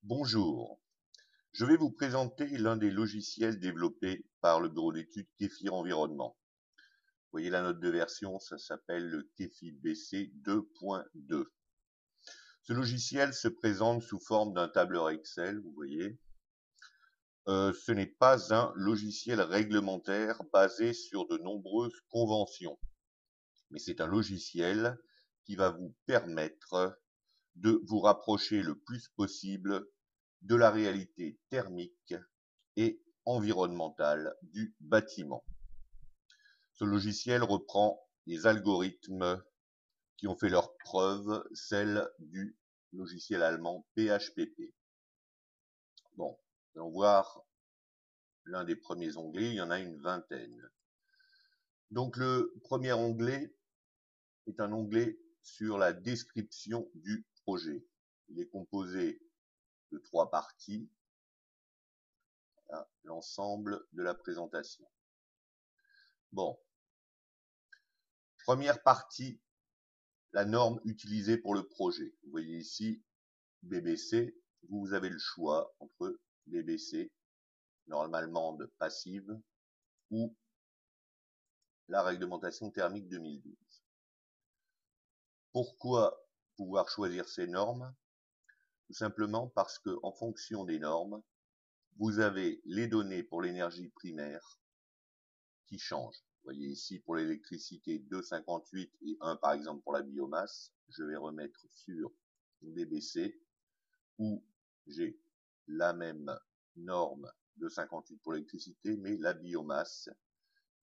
Bonjour, je vais vous présenter l'un des logiciels développés par le bureau d'études Kefir Environnement. Vous voyez la note de version, ça s'appelle le Kefir BC 2.2. Ce logiciel se présente sous forme d'un tableur Excel, vous voyez. Ce n'est pas un logiciel réglementaire basé sur de nombreuses conventions, mais c'est un logiciel qui va vous permettre de vous rapprocher le plus possible de la réalité thermique et environnementale du bâtiment. Ce logiciel reprend les algorithmes qui ont fait leur preuve, celle du logiciel allemand PHPP. Bon, allons voir l'un des premiers onglets, il y en a une vingtaine. Donc le premier onglet est un onglet sur la description du projet. Il est composé de 3 parties. L'ensemble de la présentation. Bon, première partie, la norme utilisée pour le projet. Vous voyez ici BBC, vous avez le choix entre BBC, norme allemande passive, ou la réglementation thermique 2012. Pourquoi pouvoir choisir ces normes? Tout simplement parce que, en fonction des normes, vous avez les données pour l'énergie primaire qui changent. Vous voyez ici pour l'électricité 2,58 et 1 par exemple pour la biomasse. Je vais remettre sur BBC où j'ai la même norme de 58 pour l'électricité, mais la biomasse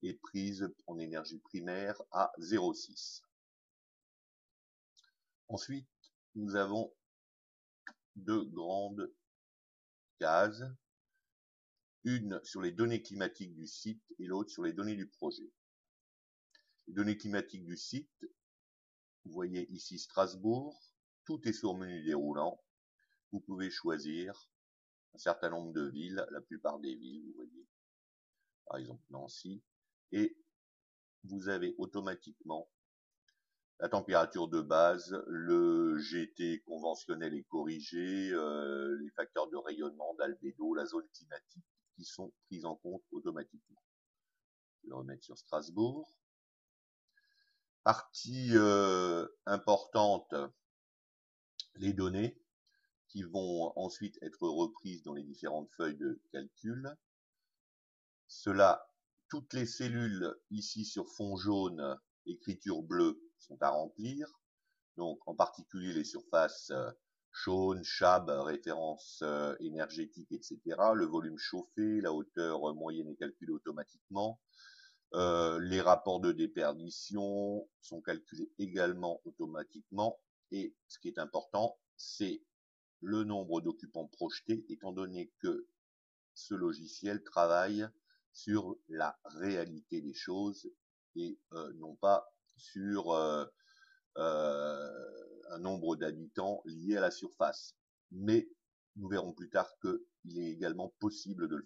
est prise en énergie primaire à 0,6. Ensuite, nous avons deux grandes cases, une sur les données climatiques du site et l'autre sur les données du projet. Les données climatiques du site, vous voyez ici Strasbourg, tout est sur menu déroulant. Vous pouvez choisir un certain nombre de villes, la plupart des villes, vous voyez, par exemple Nancy, et vous avez automatiquement la température de base, le GT conventionnel et corrigé, les facteurs de rayonnement, d'albédo, la zone climatique qui sont pris en compte automatiquement. Je vais remettre sur Strasbourg. Partie importante, les données qui vont ensuite être reprises dans les différentes feuilles de calcul. Cela, toutes les cellules ici sur fond jaune, écriture bleue, sont à remplir. Donc en particulier les surfaces chaudes, chab, référence énergétique, etc. Le volume chauffé, la hauteur moyenne est calculée automatiquement. Les rapports de déperdition sont calculés également automatiquement. Et ce qui est important, c'est le nombre d'occupants projetés, étant donné que ce logiciel travaille sur la réalité des choses et non pas sur un nombre d'habitants lié à la surface. Mais nous verrons plus tard qu'il est également possible de le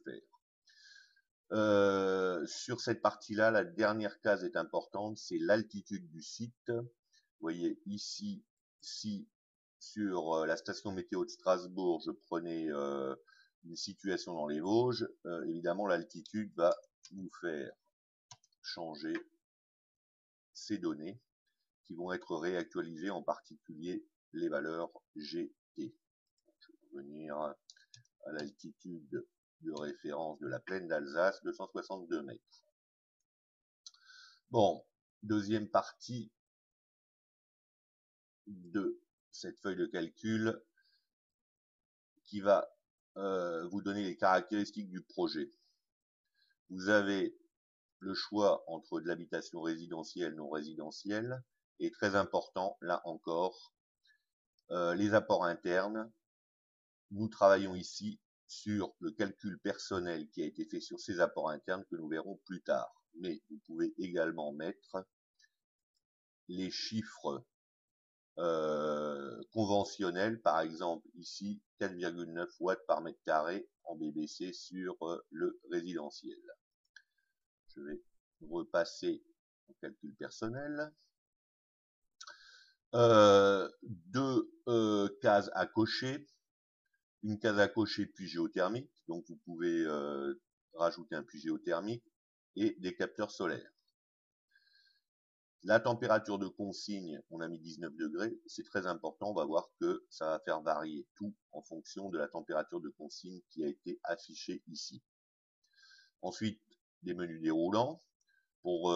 faire. Sur cette partie-là, la dernière case est importante, c'est l'altitude du site. Vous voyez ici, si sur la station météo de Strasbourg, je prenais une situation dans les Vosges, évidemment l'altitude va nous faire changer ces données qui vont être réactualisées, en particulier les valeurs GT. Je vais revenir à l'altitude de référence de la plaine d'Alsace, 262 mètres. Bon, deuxième partie de cette feuille de calcul qui va vous donner les caractéristiques du projet. Vous avez le choix entre de l'habitation résidentielle, non résidentielle, et très important, là encore, les apports internes. Nous travaillons ici sur le calcul personnel qui a été fait sur ces apports internes que nous verrons plus tard. Mais vous pouvez également mettre les chiffres conventionnels, par exemple ici 4,9 watts par mètre carré en BBC sur le résidentiel. Je vais repasser au calcul personnel. Deux cases à cocher. une case à cocher puits géothermique, donc vous pouvez rajouter un puits géothermique, et des capteurs solaires. La température de consigne, on a mis 19 degrés, c'est très important, on va voir que ça va faire varier tout en fonction de la température de consigne qui a été affichée ici. Ensuite, des menus déroulants. Pour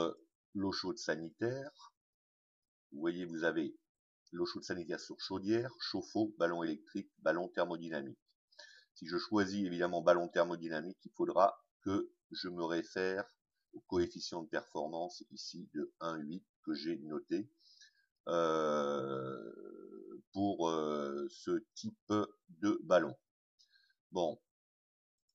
l'eau chaude sanitaire, vous voyez, vous avez l'eau chaude sanitaire sur chaudière, chauffe-eau, ballon électrique, ballon thermodynamique. Si je choisis évidemment ballon thermodynamique, il faudra que je me réfère au coefficient de performance ici de 1,8 que j'ai noté pour ce type de ballon. Bon,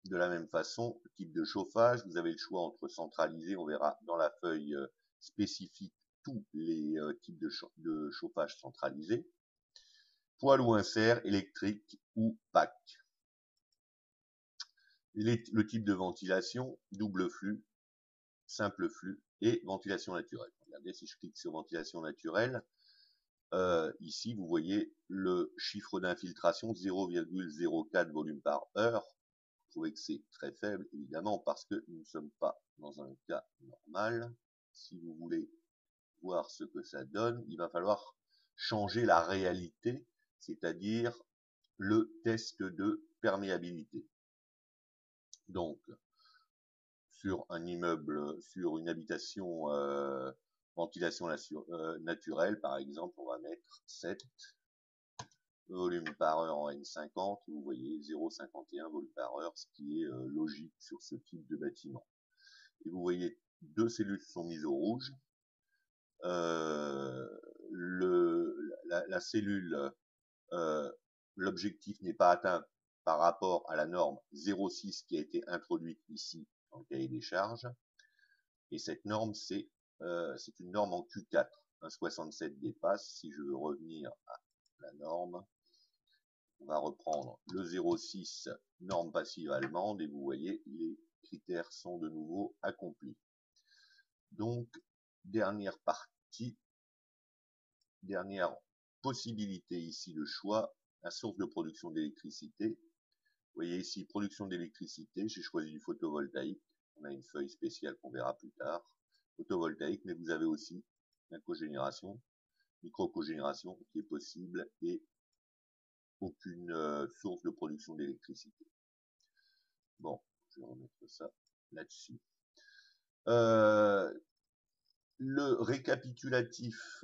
de la même façon, type de chauffage, vous avez le choix entre centralisé, on verra dans la feuille spécifique tous les types de chauffage centralisé, poêle ou insert, électrique ou PAC. Le type de ventilation, double flux, simple flux et ventilation naturelle. Regardez, si je clique sur ventilation naturelle, ici vous voyez le chiffre d'infiltration 0,04 volume par heure. Vous trouvez que c'est très faible, évidemment, parce que nous ne sommes pas dans un cas normal. Si vous voulez voir ce que ça donne, il va falloir changer la réalité, c'est-à-dire le test de perméabilité. Donc, sur un immeuble, sur une habitation ventilation naturelle, par exemple, on va mettre 7 volume par heure en N50, vous voyez 0,51 volume par heure, ce qui est logique sur ce type de bâtiment. Et vous voyez, deux cellules sont mises au rouge. La cellule, l'objectif n'est pas atteint par rapport à la norme 0,6 qui a été introduite ici dans le cahier des charges. Et cette norme, c'est une norme en Q4. 1,67 dépasse. Si je veux revenir à la norme, on va reprendre le 0,6 norme passive allemande et vous voyez, les critères sont de nouveau accomplis. Donc, dernière partie, dernière possibilité ici de choix, la source de production d'électricité. Vous voyez ici, production d'électricité, j'ai choisi du photovoltaïque. On a une feuille spéciale qu'on verra plus tard. Photovoltaïque, mais vous avez aussi la cogénération, micro-cogénération qui est possible et aucune source de production d'électricité. Bon, je vais remettre ça là-dessus. Le récapitulatif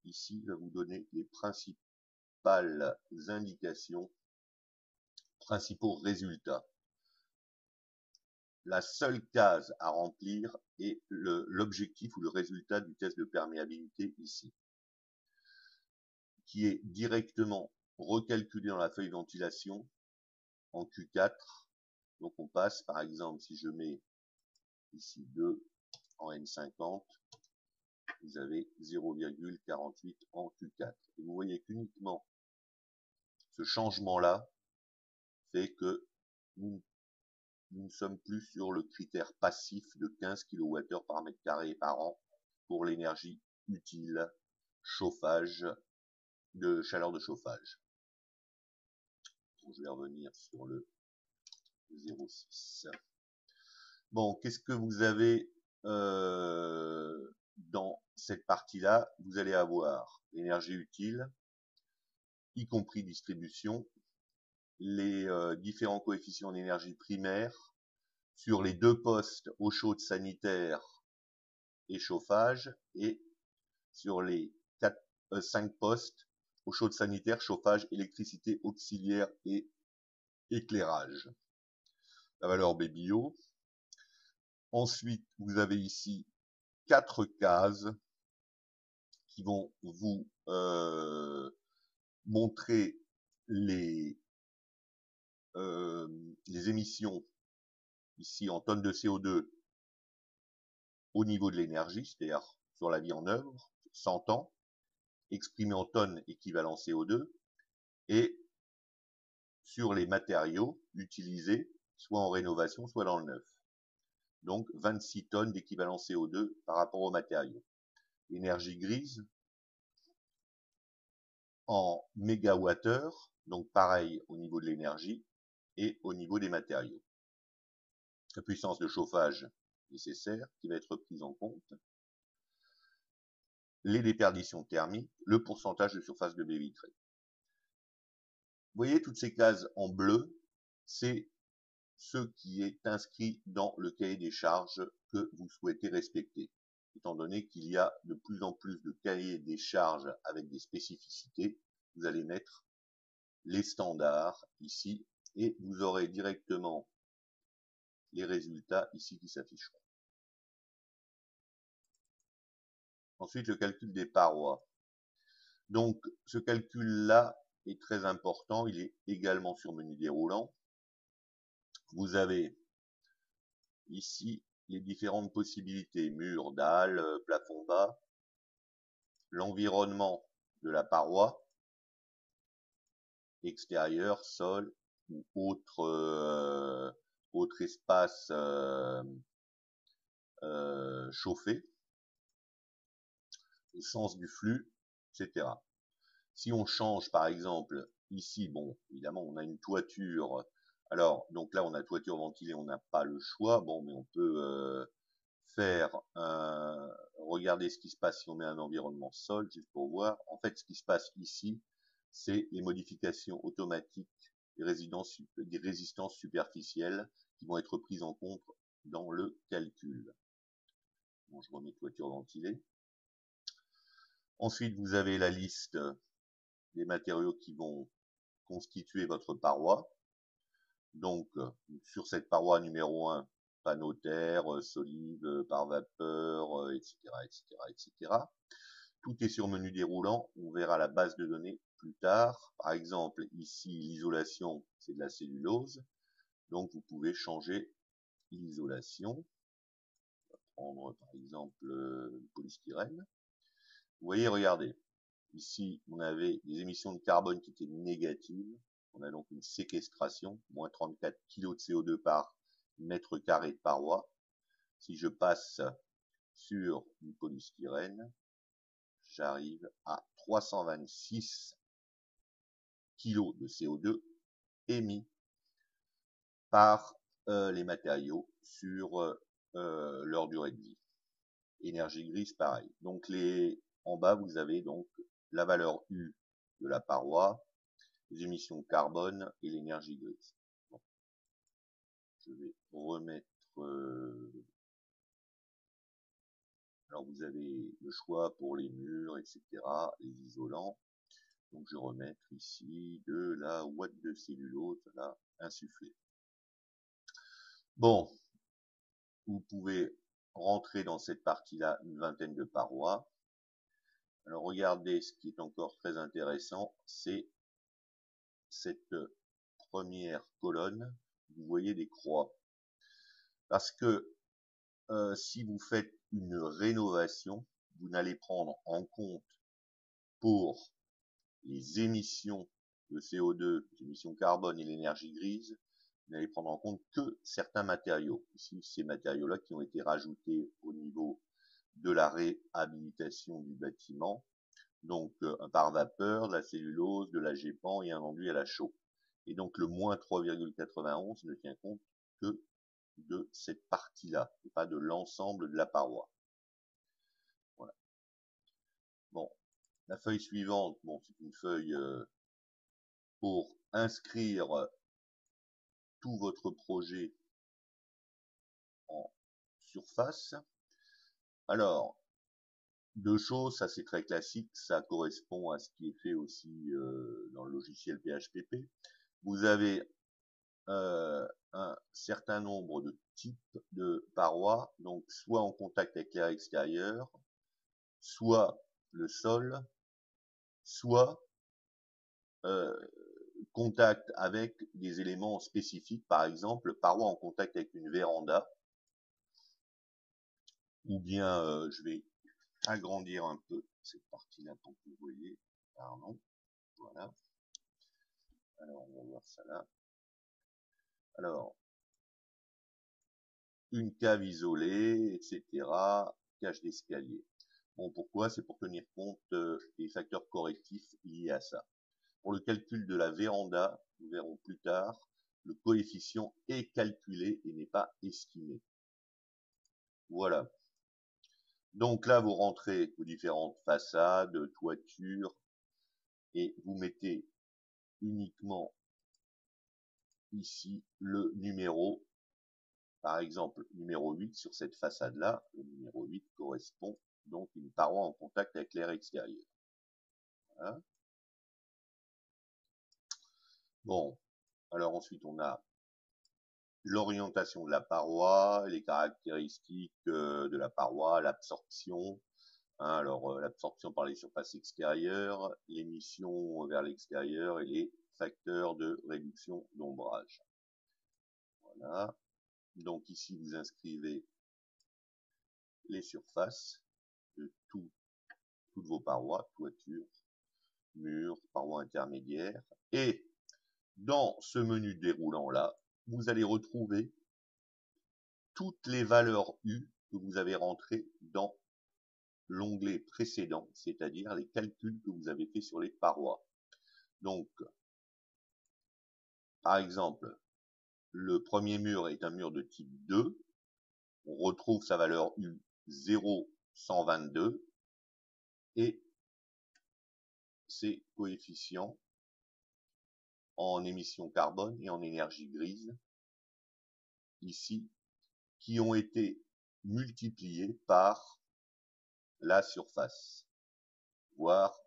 ici va vous donner les principales indications, principaux résultats. La seule case à remplir est l'objectif ou le résultat du test de perméabilité ici, qui est directement recalculé dans la feuille ventilation en Q4. Donc on passe, par exemple, si je mets ici 2 en N50, vous avez 0,48 en Q4. Et vous voyez qu'uniquement ce changement-là fait que nous ne sommes plus sur le critère passif de 15 kWh par mètre carré par an pour l'énergie utile, chauffage, de chaleur de chauffage. Donc, je vais revenir sur le 0,6. Bon, qu'est-ce que vous avez dans cette partie-là? Vous allez avoir l'énergie utile, y compris distribution, les différents coefficients d'énergie primaire sur les deux postes eau chaude sanitaire et chauffage, et sur les 5 postes eau chaude sanitaire, chauffage, électricité auxiliaire et éclairage. La valeur BBO. Ensuite, vous avez ici 4 cases qui vont vous montrer les émissions ici en tonnes de CO2 au niveau de l'énergie, c'est-à-dire sur la vie en œuvre, 100 ans, exprimé en tonnes équivalent CO2, et sur les matériaux utilisés, soit en rénovation, soit dans le neuf. Donc 26 tonnes d'équivalent CO2 par rapport aux matériaux. Énergie grise, en mégawattheures, donc pareil au niveau de l'énergie et au niveau des matériaux. La puissance de chauffage nécessaire qui va être prise en compte, les déperditions thermiques, le pourcentage de surface de baie vitrée. Vous voyez toutes ces cases en bleu, c'est ce qui est inscrit dans le cahier des charges que vous souhaitez respecter. Étant donné qu'il y a de plus en plus de cahiers des charges avec des spécificités, vous allez mettre les standards ici et vous aurez directement les résultats ici qui s'afficheront. Ensuite, le calcul des parois. Donc, ce calcul-là est très important. Il est également sur menu déroulant. Vous avez ici les différentes possibilités, mur, dalle, plafond bas, l'environnement de la paroi, extérieur, sol ou autre espace chauffé, le sens du flux, etc. Si on change par exemple ici, bon évidemment on a une toiture, alors donc là on a toiture ventilée, on n'a pas le choix, bon mais on peut faire regarder ce qui se passe si on met un environnement sol, juste pour voir. En fait ce qui se passe ici, c'est les modifications automatiques des résistances superficielles qui vont être prises en compte dans le calcul. Bon, je remets toiture ventilée. Ensuite, vous avez la liste des matériaux qui vont constituer votre paroi. Donc, sur cette paroi numéro 1, panneau terre, solive, par vapeur, etc., etc., etc. Tout est sur menu déroulant. On verra la base de données plus tard. Par exemple, ici, l'isolation, c'est de la cellulose. Donc, vous pouvez changer l'isolation. On va prendre, par exemple, le polystyrène. Vous voyez, regardez. Ici, on avait des émissions de carbone qui étaient négatives. On a donc une séquestration, moins 34 kg de CO2 par mètre carré de paroi. Si je passe sur du polystyrène, j'arrive à 326 kg de CO2 émis par les matériaux sur leur durée de vie. Énergie grise, pareil. Donc en bas, vous avez donc la valeur U de la paroi, les émissions de carbone et l'énergie grise. Bon. Je vais remettre... alors vous avez le choix pour les murs, etc., les isolants. Donc je vais remettre ici de la ouate de cellulose, là, insufflée. Bon, vous pouvez rentrer dans cette partie-là une vingtaine de parois. Alors regardez, ce qui est encore très intéressant, c'est cette première colonne. Vous voyez des croix. Parce que si vous faites une rénovation, vous n'allez prendre en compte pour les émissions de CO2, les émissions carbone et l'énergie grise, vous n'allez prendre en compte que certains matériaux. Ici, ces matériaux-là qui ont été rajoutés au niveau de la réhabilitation du bâtiment. Donc, un pare-vapeur, de la cellulose, de la GEPAN et un enduit à la chaux. Et donc, le moins 3,91 ne tient compte que de cette partie-là, et pas de l'ensemble de la paroi. Voilà. Bon, la feuille suivante, bon, c'est une feuille pour inscrire tout votre projet en surface. Alors, deux choses, ça c'est très classique, ça correspond à ce qui est fait aussi dans le logiciel PHPP. Vous avez un certain nombre de types de parois, donc soit en contact avec l'air extérieur, soit le sol, soit contact avec des éléments spécifiques, par exemple paroi en contact avec une véranda, ou bien je vais agrandir un peu cette partie-là pour que vous voyez, pardon, voilà. Alors on va voir ça là. Alors, une cave isolée, etc., cage d'escalier. Bon, pourquoi? C'est pour tenir compte des facteurs correctifs liés à ça. Pour le calcul de la véranda, nous verrons plus tard, le coefficient est calculé et n'est pas estimé. Voilà. Donc là, vous rentrez vos différentes façades, toitures, et vous mettez uniquement ici le numéro, par exemple numéro 8 sur cette façade-là. Le numéro 8 correspond donc à une paroi en contact avec l'air extérieur. Voilà. Bon, alors ensuite on a l'orientation de la paroi, les caractéristiques de la paroi, l'absorption. Alors l'absorption par les surfaces extérieures, l'émission vers l'extérieur et les facteurs de réduction d'ombrage. Voilà. Donc ici vous inscrivez les surfaces de toutes vos parois, toitures, murs, parois intermédiaires. Et dans ce menu déroulant là, vous allez retrouver toutes les valeurs U que vous avez rentrées dans l'onglet précédent, c'est-à-dire les calculs que vous avez fait sur les parois. Donc, par exemple, le premier mur est un mur de type 2. On retrouve sa valeur U 0,122 et ses coefficients en émission carbone et en énergie grise, ici, qui ont été multipliés par la surface. Voire,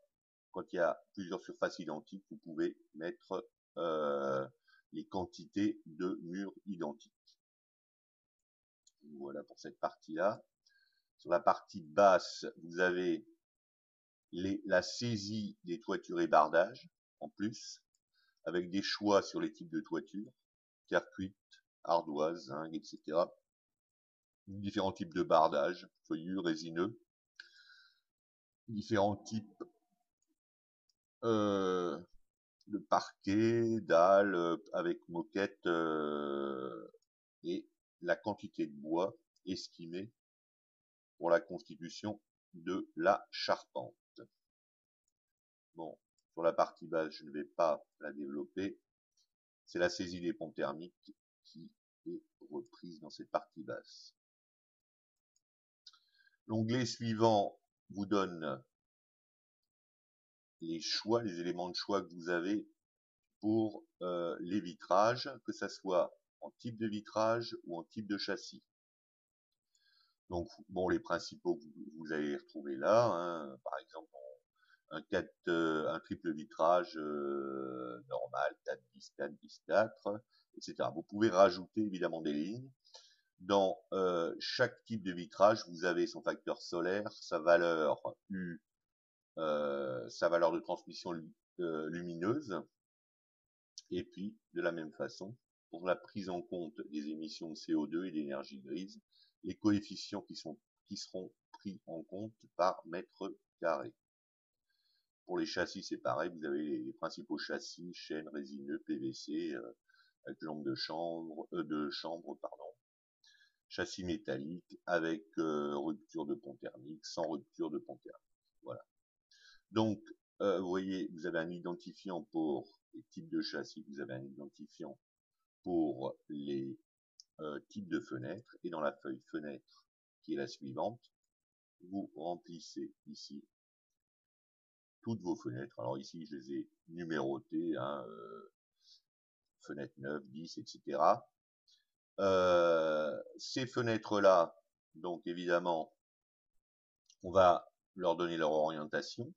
quand il y a plusieurs surfaces identiques, vous pouvez mettre les quantités de murs identiques. Voilà pour cette partie-là. Sur la partie basse, vous avez la saisie des toitures et bardages, en plus, avec des choix sur les types de toitures, terre cuite, ardoise, zinc, etc. Différents types de bardages, feuillus, résineux, différents types de parquet, dalles avec moquette et la quantité de bois estimée pour la constitution de la charpente. Bon, sur la partie basse, je ne vais pas la développer. C'est la saisie des pompes thermiques qui est reprise dans cette partie basse. L'onglet suivant vous donne les choix, les éléments de choix que vous avez pour les vitrages, que ce soit en type de vitrage ou en type de châssis. Donc, bon, les principaux que vous allez les retrouver là, hein, par exemple, un triple vitrage normal, 4, 10, 4, 10, 4, etc. Vous pouvez rajouter évidemment des lignes. Dans chaque type de vitrage, vous avez son facteur solaire, sa valeur U, sa valeur de transmission lumineuse, et puis de la même façon, pour la prise en compte des émissions de CO2 et d'énergie grise, les coefficients qui seront pris en compte par mètre carré. Pour les châssis, c'est pareil, vous avez les principaux châssis, chêne, résineux, PVC, avec lampe de chambre, châssis métallique avec rupture de pont thermique, sans rupture de pont thermique. Voilà. Donc, vous voyez, vous avez un identifiant pour les types de châssis, vous avez un identifiant pour les types de fenêtres, et dans la feuille fenêtre, qui est la suivante, vous remplissez ici toutes vos fenêtres. Alors ici, je les ai numérotées, hein, fenêtre 9, 10, etc. Ces fenêtres-là, donc évidemment, on va leur donner leur orientation,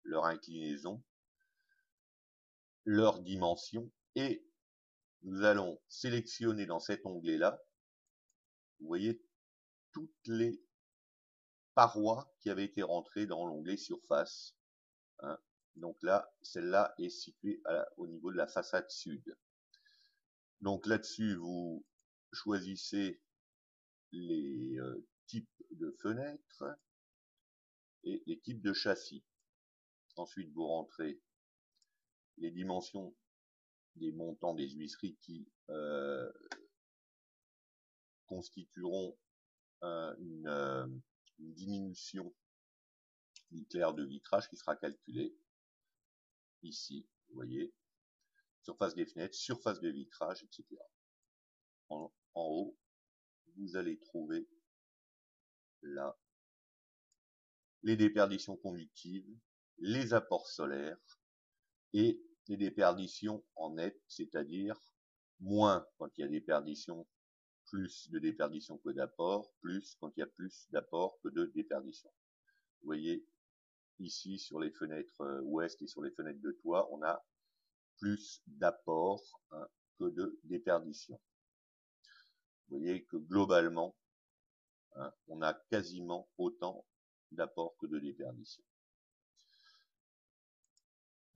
leur inclinaison, leur dimension, et nous allons sélectionner dans cet onglet-là, vous voyez, toutes les parois qui avaient été rentrées dans l'onglet surface. Hein. Donc là, celle-là est située au niveau de la façade sud. Donc là-dessus, vous choisissez les types de fenêtres et les types de châssis. Ensuite, vous rentrez les dimensions des montants des huisseries qui constitueront une diminution l'éclair de vitrage qui sera calculé ici, vous voyez, surface des fenêtres, surface de vitrage, etc. En haut, vous allez trouver là les déperditions conductives, les apports solaires et les déperditions en net, c'est-à-dire moins quand il y a déperdition, plus de déperdition que d'apport, plus quand il y a plus d'apport que de déperdition. Vous voyez ici sur les fenêtres ouest et sur les fenêtres de toit, on a plus d'apport que de déperdition. Vous voyez que globalement, on a quasiment autant d'apport que de déperdition.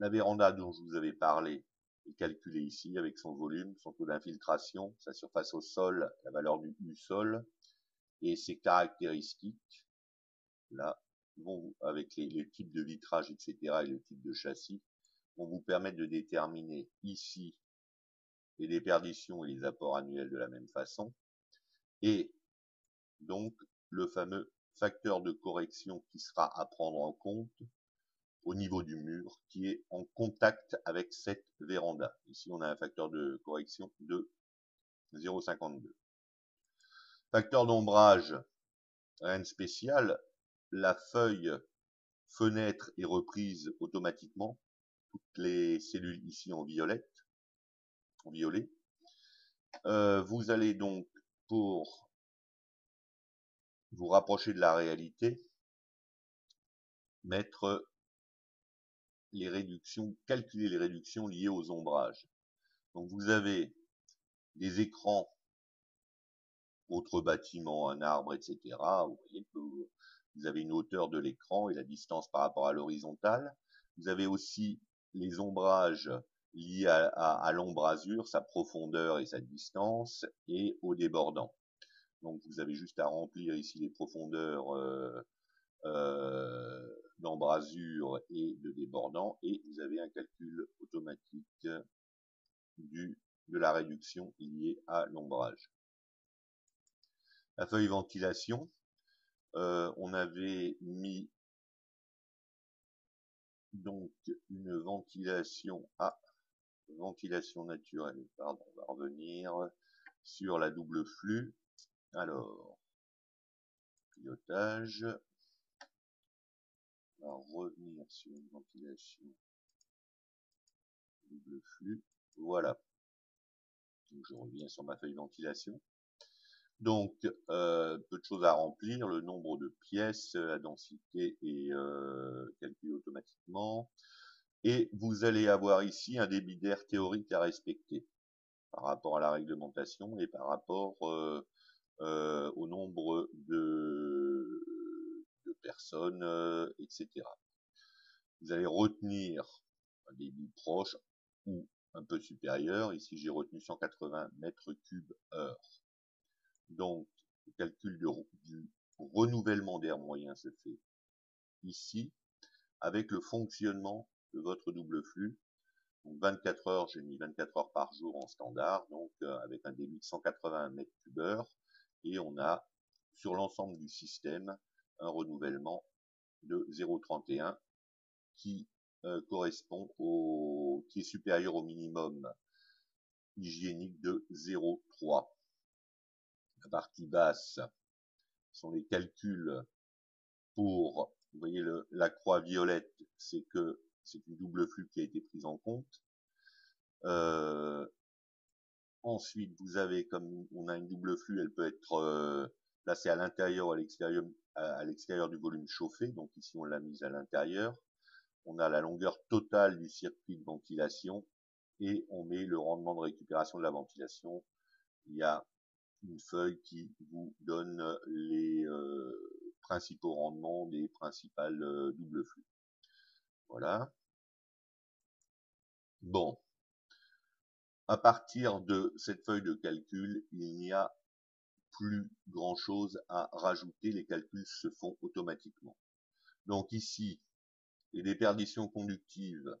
La véranda dont je vous avais parlé est calculée ici avec son volume, son taux d'infiltration, sa surface au sol, la valeur du U-sol et ses caractéristiques, là, avec les types de vitrage, etc. et le type de châssis, vont vous permettre de déterminer ici les déperditions et les apports annuels de la même façon, et donc le fameux facteur de correction qui sera à prendre en compte au niveau du mur qui est en contact avec cette véranda. Ici, on a un facteur de correction de 0,52. Facteur d'ombrage, rien de spécial. La feuille fenêtre est reprise automatiquement. Toutes les cellules ici en violet. Vous allez donc, pour vous rapprocher de la réalité, mettre les réductions, calculer les réductions liées aux ombrages. Donc vous avez des écrans, autres bâtiments, un arbre, etc. Vous voyez que vous avez une hauteur de l'écran et la distance par rapport à l'horizontale. Vous avez aussi les ombrages liés à l'embrasure, sa profondeur et sa distance, et au débordant. Donc vous avez juste à remplir ici les profondeurs d'embrasure et de débordant, et vous avez un calcul automatique de la réduction liée à l'ombrage. La feuille ventilation, on avait mis donc une ventilation ventilation naturelle, pardon, on va revenir sur la double flux. Alors, pilotage, on va revenir sur une ventilation double flux, voilà. Donc je reviens sur ma feuille ventilation. Donc, peu de choses à remplir, le nombre de pièces, la densité est calculée automatiquement. Et vous allez avoir ici un débit d'air théorique à respecter par rapport à la réglementation et par rapport au nombre de personnes, etc. Vous allez retenir un débit proche ou un peu supérieur. Ici, j'ai retenu 180 mètres cubes heure. Donc, le calcul du renouvellement d'air moyen se fait ici, avec le fonctionnement de votre double flux. Donc 24 heures, j'ai mis 24 heures par jour en standard, donc avec un débit de 180 mètres cubes heure, et on a sur l'ensemble du système un renouvellement de 0,31 qui correspond qui est supérieur au minimum hygiénique de 0,3. La partie basse sont les calculs pour, vous voyez la croix violette, c'est que c'est une double flux qui a été prise en compte. Ensuite, vous avez, comme on a une double flux, elle peut être placée à l'intérieur ou à l'extérieur du volume chauffé. Donc ici, on l'a mise à l'intérieur. On a la longueur totale du circuit de ventilation et on met le rendement de récupération de la ventilation. Il y a une feuille qui vous donne les principaux rendements des principales doubles flux. Voilà. Bon. À partir de cette feuille de calcul, il n'y a plus grand chose à rajouter. Les calculs se font automatiquement. Donc ici, les déperditions conductives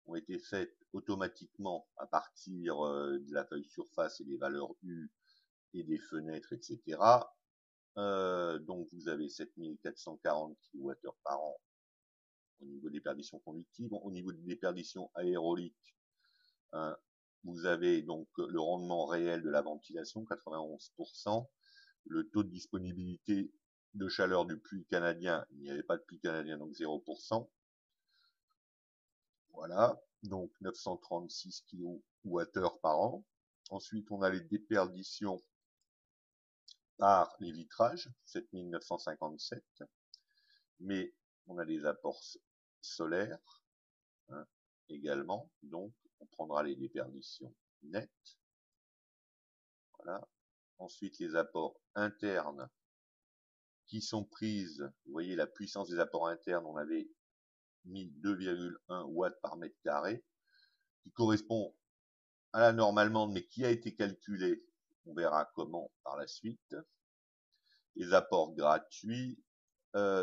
ont été faites automatiquement à partir de la feuille surface et des valeurs U et des fenêtres, etc. Donc vous avez 7440 kWh par an au niveau des perditions conductives. Au niveau des perditions aéroliques, hein, vous avez donc le rendement réel de la ventilation, 91%, le taux de disponibilité de chaleur du puits canadien, il n'y avait pas de puits canadien, donc 0%. Voilà, donc 936 kWh par an. Ensuite, on a les déperditions par les vitrages, 7957, mais on a des apports solaires, hein, également, donc on prendra les déperditions nettes. Voilà. Ensuite, les apports internes qui sont prises, vous voyez la puissance des apports internes, on avait mis 2,1 watts par mètre carré, qui correspond à la norme allemande, mais qui a été calculé, on verra comment par la suite. Les apports gratuits,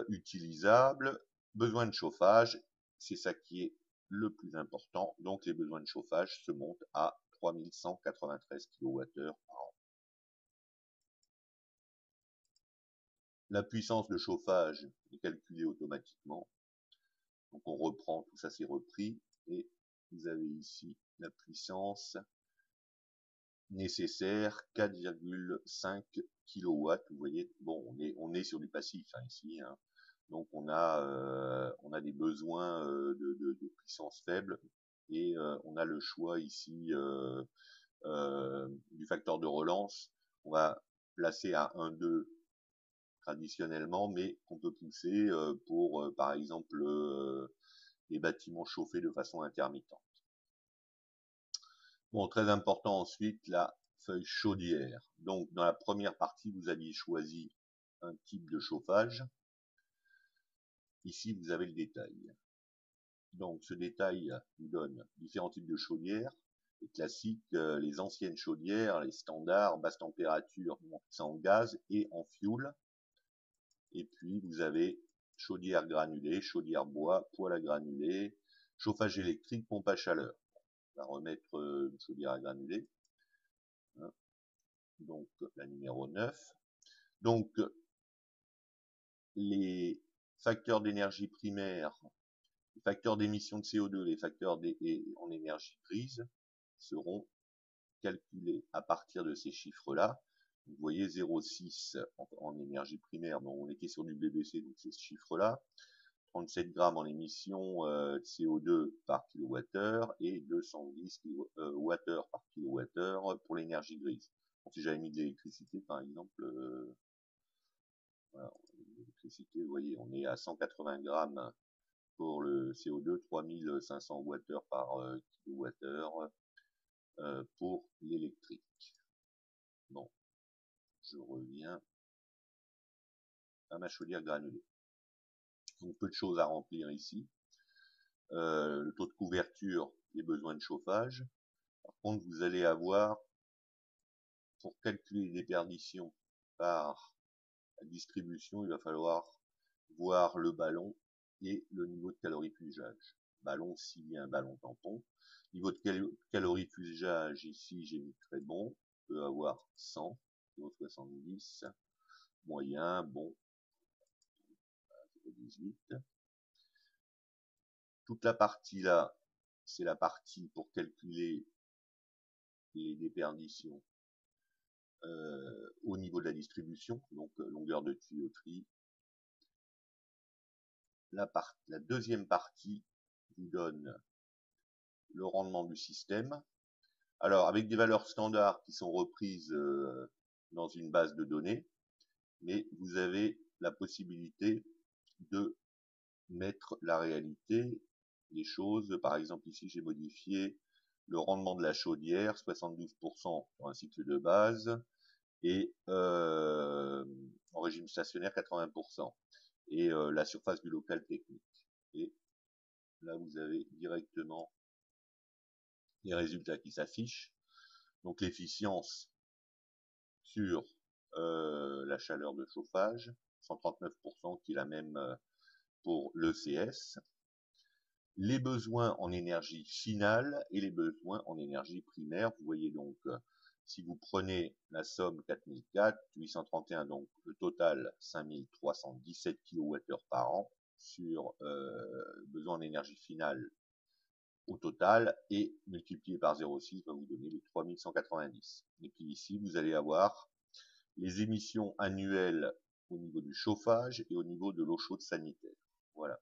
utilisables, besoin de chauffage, c'est ça qui est le plus important, donc les besoins de chauffage se montent à 3193 kWh par an. La puissance de chauffage est calculée automatiquement, donc on reprend, tout ça c'est repris, et vous avez ici la puissance nécessaire, 4,5 kW. Vous voyez, bon, on est sur du passif, hein, ici, hein. Donc on a des besoins de puissance faible, et on a le choix ici du facteur de relance. On va placer à 1,2 traditionnellement, mais qu'on peut pousser pour par exemple les bâtiments chauffés de façon intermittente. Bon, très important ensuite, la feuille chaudière. Donc dans la première partie, vous aviez choisi un type de chauffage. Ici, vous avez le détail. Donc ce détail vous donne différents types de chaudières. Les classiques, les anciennes chaudières, les standards, basse température, sans gaz et en fioul. Et puis vous avez chaudière granulée, chaudière bois, poêle à granulés, chauffage électrique, pompe à chaleur. On va remettre une chaudière à granulés. Hein. Donc la numéro 9. Donc les facteurs d'énergie primaire, les facteurs d'émission de CO2, les facteurs en énergie grise seront calculés à partir de ces chiffres-là. Vous voyez 0,6 en énergie primaire, donc on était sur du BBC, donc c'est ce chiffre-là. 37 grammes en émission de CO2 par kilowattheure et 210 Wh par kilowattheure pour l'énergie grise. Donc, si j'avais mis de l'électricité, par exemple, voilà, l'électricité, vous voyez, on est à 180 grammes pour le CO2, 3500 Wh par kilowattheure pour l'électrique. Bon, je reviens à ma chaudière granulée. Donc peu de choses à remplir ici. Le taux de couverture, les besoins de chauffage. Par contre, vous allez avoir, pour calculer les déperditions par la distribution, il va falloir voir le ballon et le niveau de calorifugage. Ballon, s'il y a un ballon tampon. Niveau de calorifugage, ici, j'ai mis très bon. On peut avoir 100, 0,70. Moyen, bon, 0,18. Toute la partie là, c'est la partie pour calculer les déperditions au niveau de la distribution, donc longueur de tuyauterie. La deuxième partie vous donne le rendement du système. Alors, avec des valeurs standards qui sont reprises dans une base de données, mais vous avez la possibilité de mettre la réalité des choses. Par exemple, ici, j'ai modifié le rendement de la chaudière, 72% pour un cycle de base, et en régime stationnaire, 80%. Et la surface du local technique. Et là, vous avez directement les résultats qui s'affichent. Donc l'efficience sur la chaleur de chauffage, 139%, qui est la même pour l'ECS. Les besoins en énergie finale et les besoins en énergie primaire. Vous voyez donc, si vous prenez la somme 4004, 831, donc le total 5317 kWh par an, sur besoin en énergie finale au total, et multiplié par 0,6 va vous donner les 3190. Et puis ici, vous allez avoir les émissions annuelles au niveau du chauffage et au niveau de l'eau chaude sanitaire. Voilà.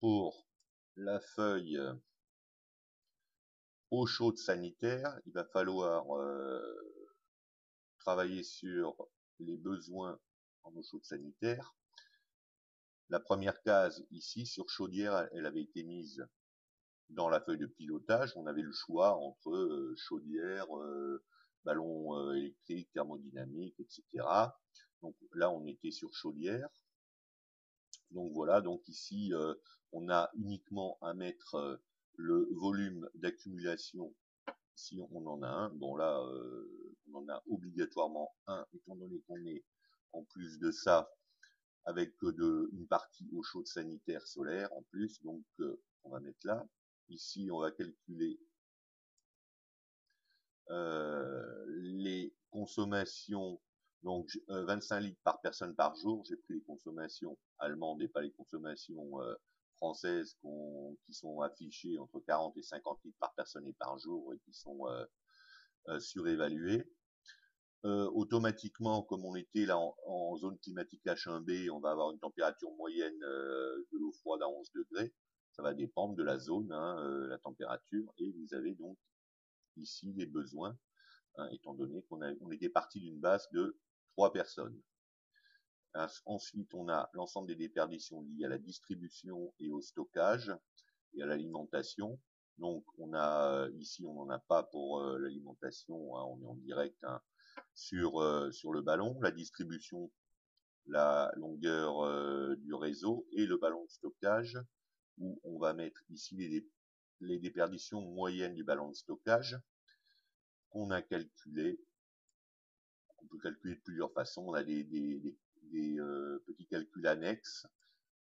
Pour la feuille eau chaude sanitaire, il va falloir travailler sur les besoins en eau chaude sanitaire. La première case ici, sur chaudière, elle avait été mise dans la feuille de pilotage. On avait le choix entre chaudière, ballon électrique, thermodynamique, etc. Donc là, on était sur chaudière. Donc voilà, donc ici, on a uniquement à mettre le volume d'accumulation si on en a un. Bon là, on en a obligatoirement un, étant donné qu'on est en plus de ça avec une partie eau chaude sanitaire solaire en plus, donc on va mettre là. Ici, on va calculer les consommations, donc 25 litres par personne par jour. J'ai pris les consommations allemandes et pas les consommations françaises qui sont affichées entre 40 et 50 litres par personne et par jour et qui sont surévaluées. Automatiquement, comme on était là en zone climatique H1B, on va avoir une température moyenne de l'eau froide à 11 degrés. Ça va dépendre de la zone, la température, et vous avez donc ici les besoins, étant donné on était parti d'une base de 3 personnes. Ensuite, on a l'ensemble des déperditions liées à la distribution et au stockage et à l'alimentation. Donc, on a ici, on n'en a pas pour l'alimentation, on est en direct sur le ballon, la distribution, la longueur du réseau et le ballon de stockage, où on va mettre ici les déperditions moyennes du ballon de stockage qu'on a calculé. On peut calculer de plusieurs façons. On a des petits calculs annexes.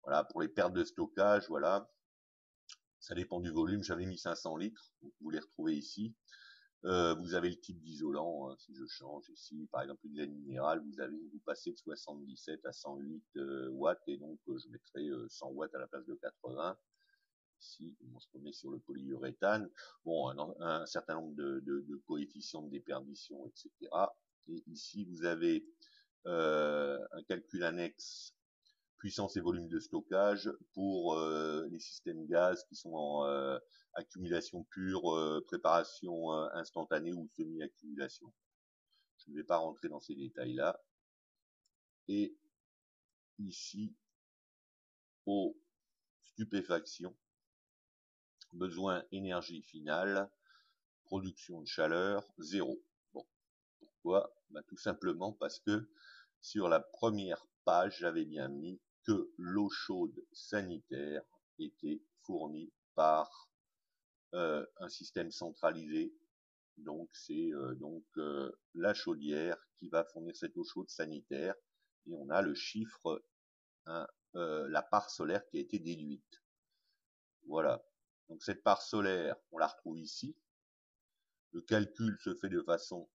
Voilà, pour les pertes de stockage, voilà. Ça dépend du volume. J'avais mis 500 litres. Vous les retrouvez ici. Vous avez le type d'isolant. Si je change ici, par exemple, une laine minérale, vous passez de 77 à 108 watts. Et donc, je mettrai 100 watts à la place de 80. Ici, on se remet sur le polyuréthane. Bon, un certain nombre de coefficients de déperdition, etc. Et ici, vous avez un calcul annexe puissance et volume de stockage pour les systèmes gaz qui sont en accumulation pure, préparation instantanée ou semi-accumulation. Je ne vais pas rentrer dans ces détails-là. Et ici, aux stupéfactions, besoin énergie finale, production de chaleur, 0. Bon, pourquoi? Tout simplement parce que sur la première page, j'avais bien mis que l'eau chaude sanitaire était fournie par un système centralisé. Donc c'est la chaudière qui va fournir cette eau chaude sanitaire, et on a le chiffre, la part solaire qui a été déduite. Voilà. Donc cette part solaire, on la retrouve ici. Le calcul se fait de façon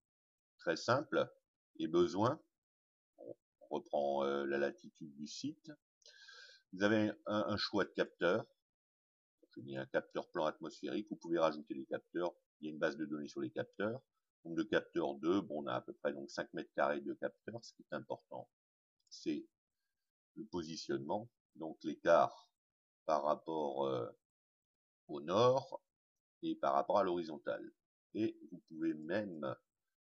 très simple. Et besoin, on reprend la latitude du site. Vous avez un choix de capteur. J'ai mis un capteur plan atmosphérique. Vous pouvez rajouter des capteurs. Il y a une base de données sur les capteurs. Donc de capteur 2, bon, on a à peu près donc 5 mètres carrés de capteurs. Ce qui est important, c'est le positionnement, donc l'écart par rapport au nord et par rapport à l'horizontale. Et vous pouvez même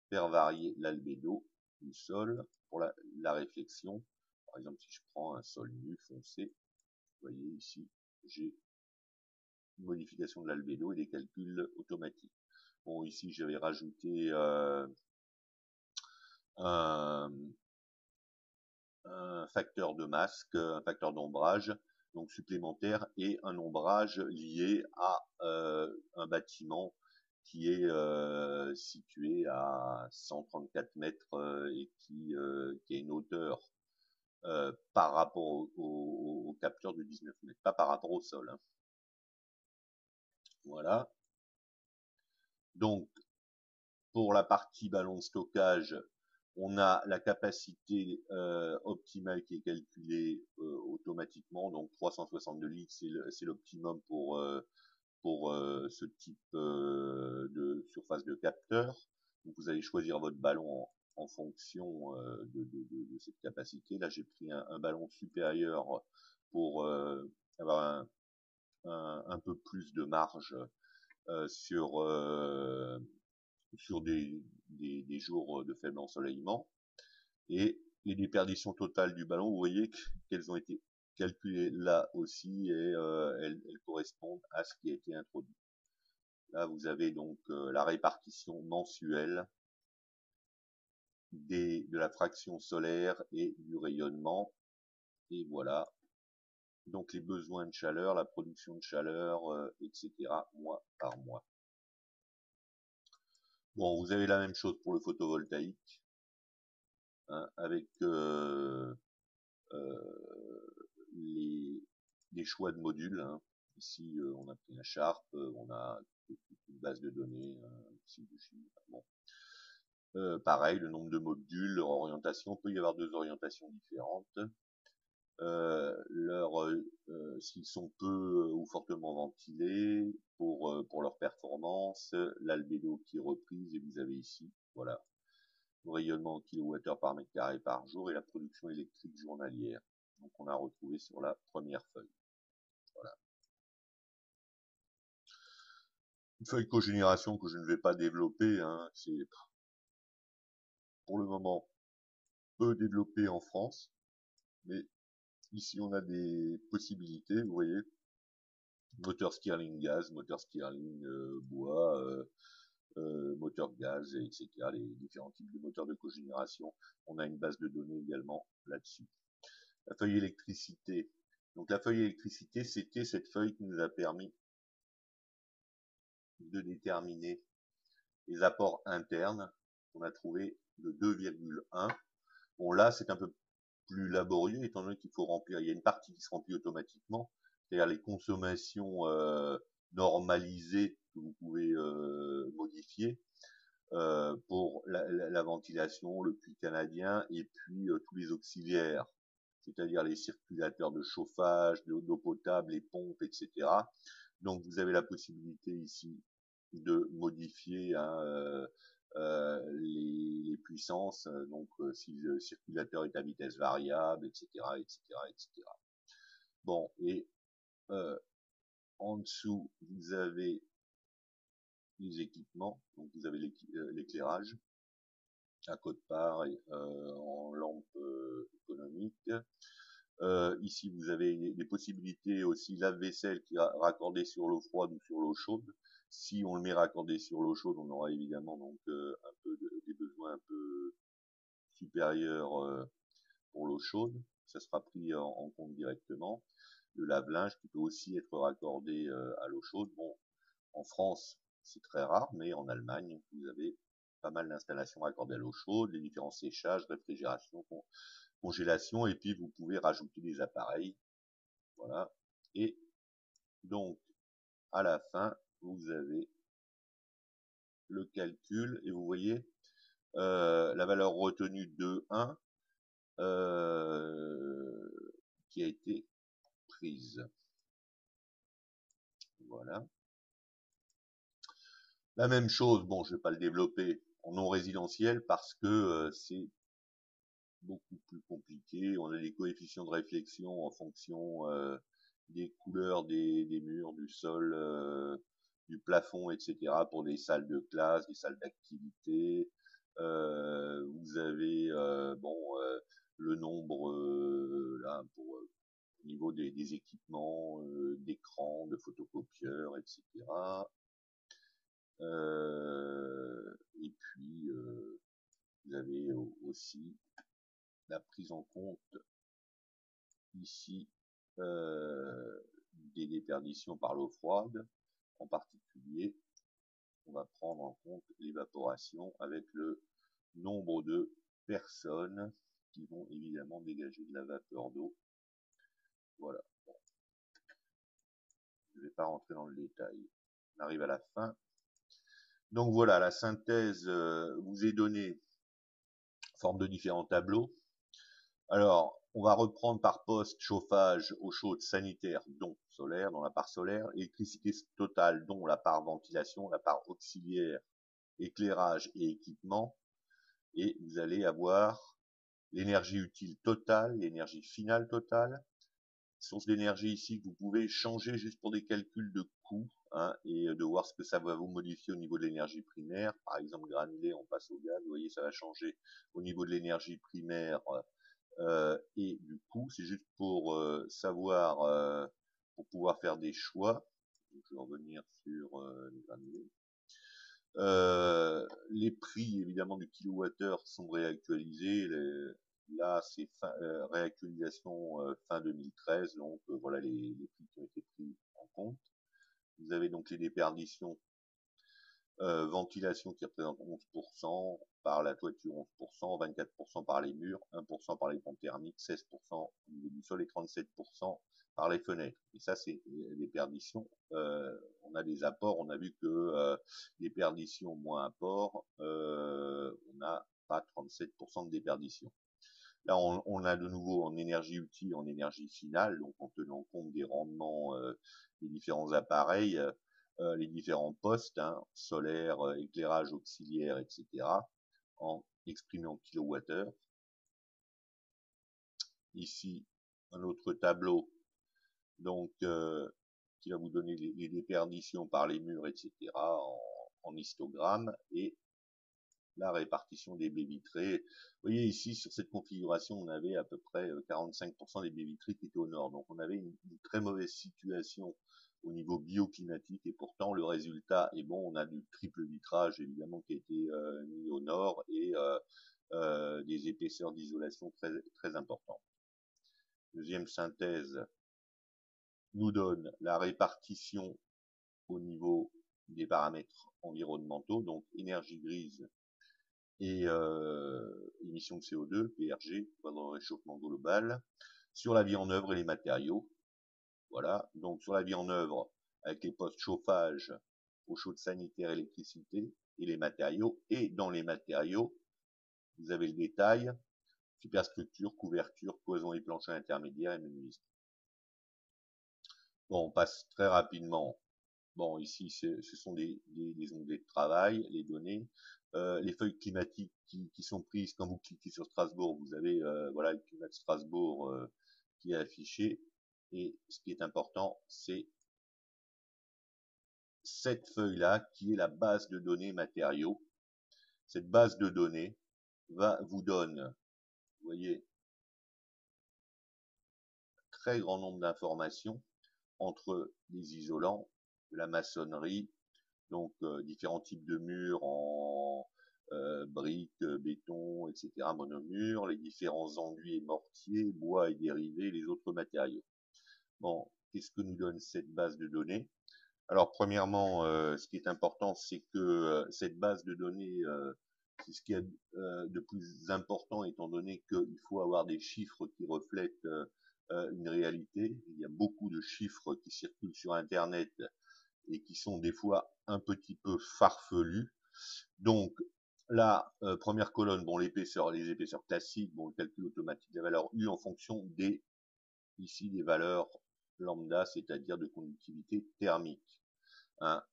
faire varier l'albédo du sol pour la réflexion. Par exemple, si je prends un sol nu foncé, vous voyez ici, j'ai une modification de l'albédo et des calculs automatiques. Bon, ici, j'avais rajouté un facteur de masque, un facteur d'ombrage, donc supplémentaire, et un ombrage lié à un bâtiment qui est situé à 134 mètres et qui a une hauteur par rapport au capteur de 19 mètres, pas par rapport au sol. Voilà. Donc, pour la partie ballon de stockage, On a la capacité optimale qui est calculée automatiquement, donc 362 litres, c'est l'optimum pour ce type de surface de capteur. Donc vous allez choisir votre ballon en fonction de cette capacité. Là, j'ai pris un ballon supérieur pour avoir un peu plus de marge sur des jours de faible ensoleillement. Et les déperditions totales du ballon, vous voyez qu'elles ont été calculées là aussi et elles correspondent à ce qui a été introduit. Là, vous avez donc la répartition mensuelle de la fraction solaire et du rayonnement. Et voilà. Donc les besoins de chaleur, la production de chaleur, etc. mois par mois. Bon, vous avez la même chose pour le photovoltaïque, hein, avec les choix de modules, hein. Ici, on a pris un Sharp, on a une base de données, bon. Pareil, le nombre de modules, leur orientation, peut y avoir deux orientations différentes. S'ils sont peu ou fortement ventilés pour leur performance, l'albédo qui est reprise, et vous avez ici, voilà, le rayonnement en kilowattheure par mètre carré par jour et la production électrique journalière. Donc on a retrouvé sur la première feuille. Voilà. Une feuille cogénération que je ne vais pas développer, hein, c'est pour le moment peu développé en France, mais ici on a des possibilités, vous voyez, moteur Stirling gaz, moteur Stirling bois, moteur gaz, etc. Les différents types de moteurs de cogénération. On a une base de données également là-dessus. La feuille électricité. Donc la feuille électricité, c'était cette feuille qui nous a permis de déterminer les apports internes qu'on a trouvé de 2,1. Bon là, c'est un peu plus laborieux étant donné qu'il faut remplir. Il y a une partie qui se remplit automatiquement, c'est-à-dire les consommations normalisées que vous pouvez modifier pour la ventilation, le puits canadien et puis tous les auxiliaires, c'est-à-dire les circulateurs de chauffage, d'eau potable, les pompes, etc. Donc vous avez la possibilité ici de modifier les puissances, donc si le circulateur est à vitesse variable, etc., etc., etc. Bon, et en dessous, vous avez les équipements, donc vous avez l'éclairage à quote-part en lampe économique. Ici, vous avez des possibilités aussi lave-vaisselle qui est raccordé sur l'eau froide ou sur l'eau chaude. Si on le met raccordé sur l'eau chaude, on aura évidemment donc un peu des besoins un peu supérieurs pour l'eau chaude. Ça sera pris en compte directement. Le lave-linge qui peut aussi être raccordé à l'eau chaude. Bon, en France, c'est très rare, mais en Allemagne, vous avez pas mal d'installations raccordées à l'eau chaude, les différents séchages, réfrigération, congélation, et puis vous pouvez rajouter des appareils. Voilà. Et donc, à la fin, vous avez le calcul, et vous voyez la valeur retenue de 1 qui a été prise. Voilà. La même chose, bon, je ne vais pas le développer en non résidentiel parce que c'est beaucoup plus compliqué. On a des coefficients de réflexion en fonction des couleurs des murs, du sol, du plafond, etc. pour des salles de classe, des salles d'activité. Vous avez le nombre là pour au niveau des équipements, d'écrans, de photocopieurs, etc. Et puis vous avez aussi la prise en compte ici des déperditions par l'eau froide. En particulier, on va prendre en compte l'évaporation avec le nombre de personnes qui vont évidemment dégager de la vapeur d'eau. Voilà. Bon. Je ne vais pas rentrer dans le détail. On arrive à la fin. Donc voilà, la synthèse vous est donnée forme de différents tableaux. Alors, on va reprendre par poste chauffage, eau chaude, sanitaire, dont solaire, dans la part solaire, électricité totale, dont la part ventilation, la part auxiliaire, éclairage et équipement, et vous allez avoir l'énergie utile totale, l'énergie finale totale, source d'énergie ici que vous pouvez changer juste pour des calculs de coûts, hein, et de voir ce que ça va vous modifier au niveau de l'énergie primaire. Par exemple, granulé, on passe au gaz, vous voyez, ça va changer au niveau de l'énergie primaire, et du coup, c'est juste pour savoir, pour pouvoir faire des choix. Donc, je vais revenir sur les granulés. Les prix évidemment du kilowattheure sont réactualisés. Là, c'est réactualisation fin 2013, donc voilà les prix qui ont été pris en compte. Vous avez donc les déperditions, ventilation qui représente 11%, par la toiture 11%, 24% par les murs, 1% par les pompes thermiques, 16% au niveau du sol et 37% par les fenêtres. Et ça, c'est les perditions. On a des apports, on a vu que les perditions moins apports, on n'a pas 37% de déperdition. Là, on a de nouveau en énergie utile, en énergie finale, donc en tenant compte des rendements des différents appareils, les différents postes, hein, solaire, éclairage auxiliaire, etc., en exprimé en kilowattheure. Ici, un autre tableau, donc qui va vous donner les déperditions par les murs, etc., en histogramme, et la répartition des baies vitrées. Vous voyez ici, sur cette configuration, on avait à peu près 45% des baies vitrées qui étaient au nord. Donc on avait une très mauvaise situation au niveau bioclimatique, et pourtant le résultat est bon. On a du triple vitrage évidemment qui a été mis au nord, et des épaisseurs d'isolation très, très importantes. Deuxième synthèse nous donne la répartition au niveau des paramètres environnementaux, donc énergie grise et émissions de CO2, PRG, pendant le réchauffement global, sur la vie en œuvre et les matériaux. Voilà, donc sur la vie en œuvre, avec les postes chauffage, eau chaude sanitaire, électricité, et les matériaux. Et dans les matériaux, vous avez le détail, superstructure, couverture, cloison et planchers intermédiaires et menuiserie. Bon, on passe très rapidement. Bon, ici, ce sont des onglets de travail, les données, les feuilles climatiques qui sont prises. Quand vous cliquez sur Strasbourg, vous avez voilà le climat de Strasbourg qui est affiché. Et ce qui est important, c'est cette feuille-là qui est la base de données matériaux. Cette base de données vous donne, vous voyez, un très grand nombre d'informations entre les isolants, la maçonnerie, donc différents types de murs en briques, béton, etc., monomures, les différents enduits et mortiers, bois et dérivés, les autres matériaux. Bon, qu'est-ce que nous donne cette base de données? Alors, premièrement, ce qui est important, c'est que cette base de données, c'est ce qui est de plus important, étant donné qu'il faut avoir des chiffres qui reflètent une réalité. Il y a beaucoup de chiffres qui circulent sur Internet et qui sont des fois un petit peu farfelus. Donc, la première colonne, bon, l'épaisseur, les épaisseurs classiques, bon, le calcul automatique de la valeur U en fonction des, ici, des valeurs lambda, c'est-à-dire de conductivité thermique. Hein.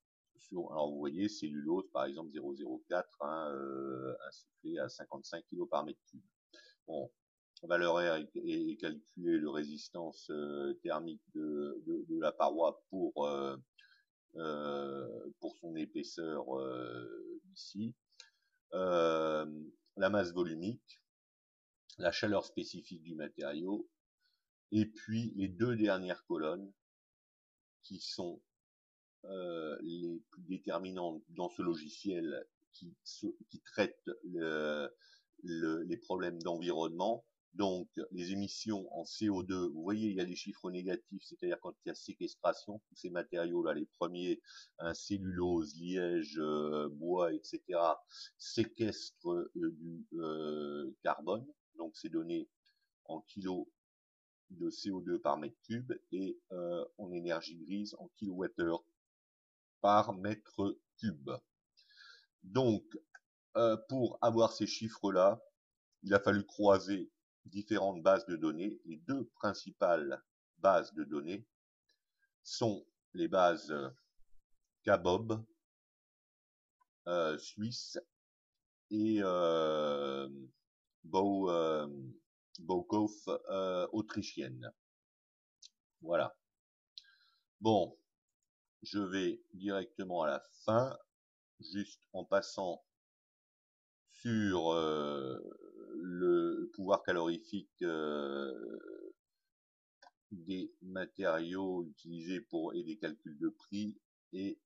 Alors, vous voyez, cellulose, par exemple, 0,04, hein, insufflé à 55 kg par mètre cube. Bon, valeur R est calculée, le résistance thermique de la paroi pour son épaisseur ici, la masse volumique, la chaleur spécifique du matériau, et puis les deux dernières colonnes qui sont les plus déterminantes dans ce logiciel qui traite les problèmes d'environnement. Donc, les émissions en CO2, vous voyez, il y a des chiffres négatifs, c'est-à-dire quand il y a séquestration, tous ces matériaux-là, les premiers, cellulose, liège, bois, etc., séquestrent du carbone, donc c'est donné en kilos de CO2 par mètre cube, et en énergie grise en kilowattheure par mètre cube. Donc, pour avoir ces chiffres-là, il a fallu croiser différentes bases de données. Les deux principales bases de données sont les bases KBOB suisse et Baukoff autrichienne. Voilà. Bon, je vais directement à la fin, juste en passant sur le pouvoir calorifique des matériaux utilisés et des calculs de prix, et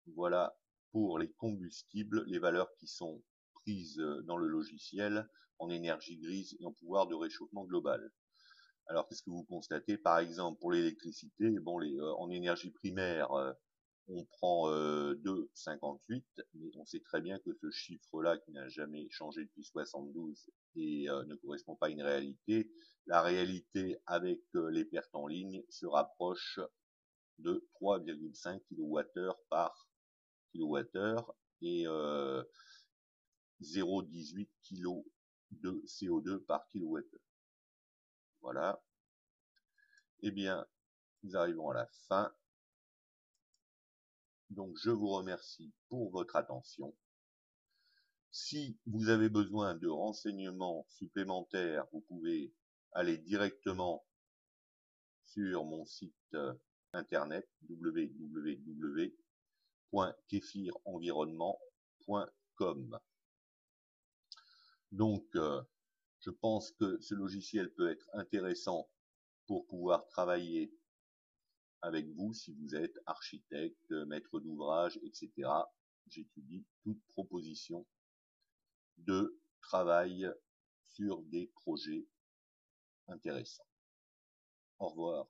voilà pour les combustibles, les valeurs qui sont prises dans le logiciel en énergie grise et en pouvoir de réchauffement global. Alors, qu'est-ce que vous constatez? Par exemple, pour l'électricité, bon, en énergie primaire, on prend 2,58, mais on sait très bien que ce chiffre-là, qui n'a jamais changé depuis 72 et ne correspond pas à une réalité, la réalité avec les pertes en ligne se rapproche de 3,5 kWh par kWh et 0,18 kg de CO2 par kWh. Voilà. Eh bien, nous arrivons à la fin. Donc, je vous remercie pour votre attention. Si vous avez besoin de renseignements supplémentaires, vous pouvez aller directement sur mon site internet www.keffirenvironnement.com. Donc, je pense que ce logiciel peut être intéressant pour pouvoir travailler avec vous si vous êtes architecte, maître d'ouvrage, etc. J'étudie toute proposition de travail sur des projets intéressants. Au revoir.